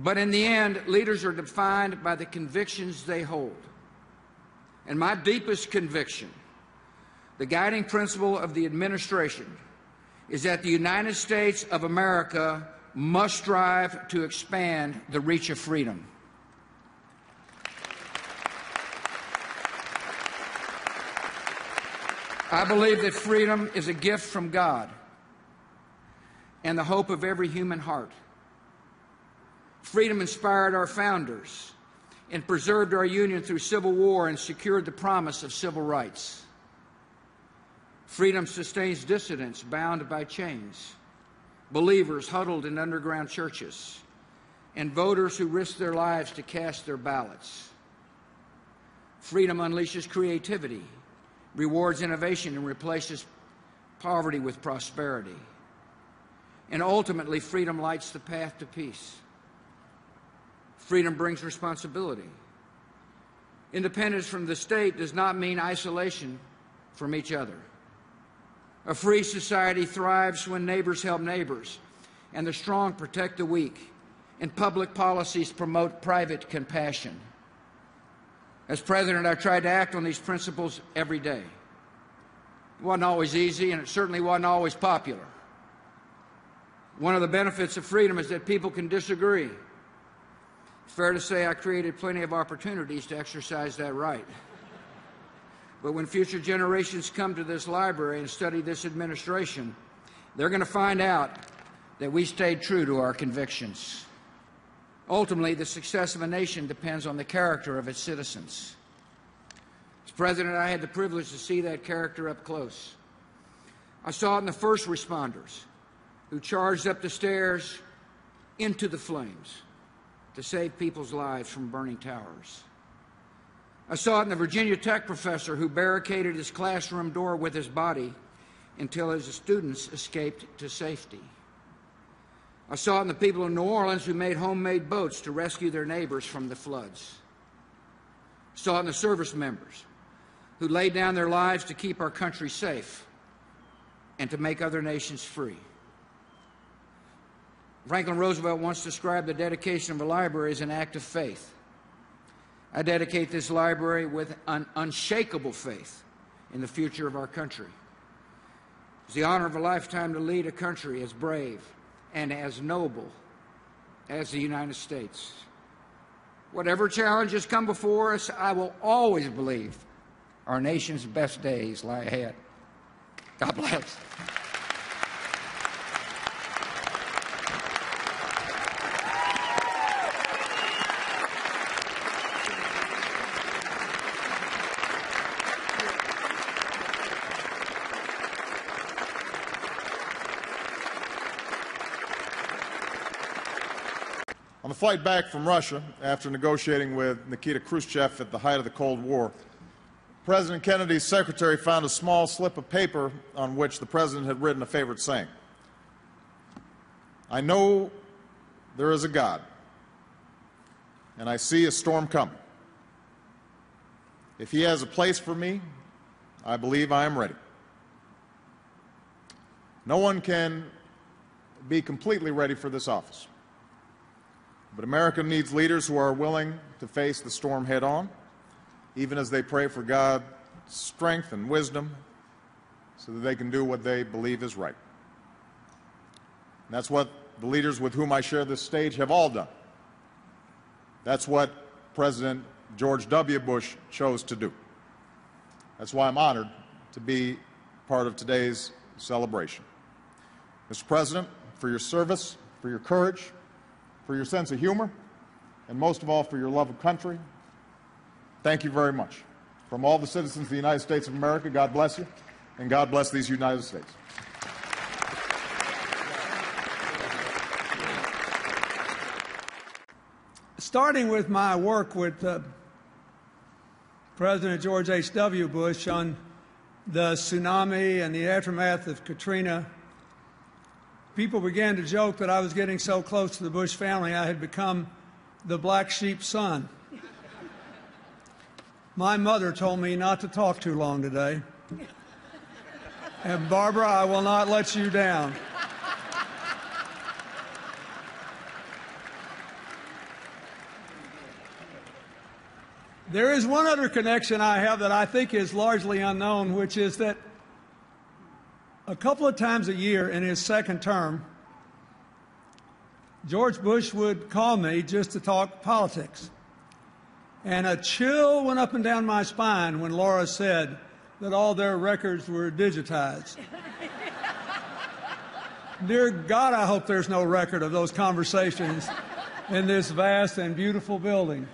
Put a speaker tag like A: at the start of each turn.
A: But in the end, leaders are defined by the convictions they hold. And my deepest conviction, the guiding principle of the administration, is that the United States of America must strive to expand the reach of freedom. I believe that freedom is a gift from God and the hope of every human heart. Freedom inspired our founders and preserved our union through civil war and secured the promise of civil rights. Freedom sustains dissidents bound by chains, believers huddled in underground churches, and voters who risk their lives to cast their ballots. Freedom unleashes creativity, rewards innovation, and replaces poverty with prosperity. And ultimately, freedom lights the path to peace. Freedom brings responsibility. Independence from the state does not mean isolation from each other. A free society thrives when neighbors help neighbors, and the strong protect the weak, and public policies promote private compassion. As president, I tried to act on these principles every day. It wasn't always easy, and it certainly wasn't always popular. One of the benefits of freedom is that people can disagree. It's fair to say I created plenty of opportunities to exercise that right. But when future generations come to this library and study this administration, they're going to find out that we stayed true to our convictions. Ultimately, the success of a nation depends on the character of its citizens. As president, I had the privilege to see that character up close. I saw it in the first responders who charged up the stairs into the flames to save people's lives from burning towers. I saw it in the Virginia Tech professor who barricaded his classroom door with his body until his students escaped to safety. I saw it in the people of New Orleans who made homemade boats to rescue their neighbors from the floods. I saw it in the service members who laid down their lives to keep our country safe and to make other nations free. Franklin Roosevelt once described the dedication of a library as an act of faith. I dedicate this library with an unshakable faith in the future of our country. It's the honor of a lifetime to lead a country as brave and as noble as the United States. Whatever challenges come before us, I will always believe our nation's best days lie ahead. God bless.
B: On the flight back from Russia, after negotiating with Nikita Khrushchev at the height of the Cold War, President Kennedy's secretary found a small slip of paper on which the president had written a favorite saying. "I know there is a God, and I see a storm coming. If he has a place for me, I believe I am ready." No one can be completely ready for this office. But America needs leaders who are willing to face the storm head-on, even as they pray for God's strength and wisdom so that they can do what they believe is right. And that's what the leaders with whom I share this stage have all done. That's what President George W. Bush chose to do. That's why I'm honored to be part of today's celebration. Mr. President, for your service, for your courage, for your sense of humor, and most of all, for your love of country, thank you very much. From all the citizens of the United States of America, God bless you, and God bless these United States.
C: Starting with my work with President George H.W. Bush on the tsunami and the aftermath of Katrina, people began to joke that I was getting so close to the Bush family I had become the black sheep son. My mother told me not to talk too long today. And Barbara, I will not let you down. There is one other connection I have that I think is largely unknown, which is that a couple of times a year in his second term, George Bush would call me just to talk politics. And a chill went up and down my spine when Laura said that all their records were digitized. Dear God, I hope there's no record of those conversations in this vast and beautiful building.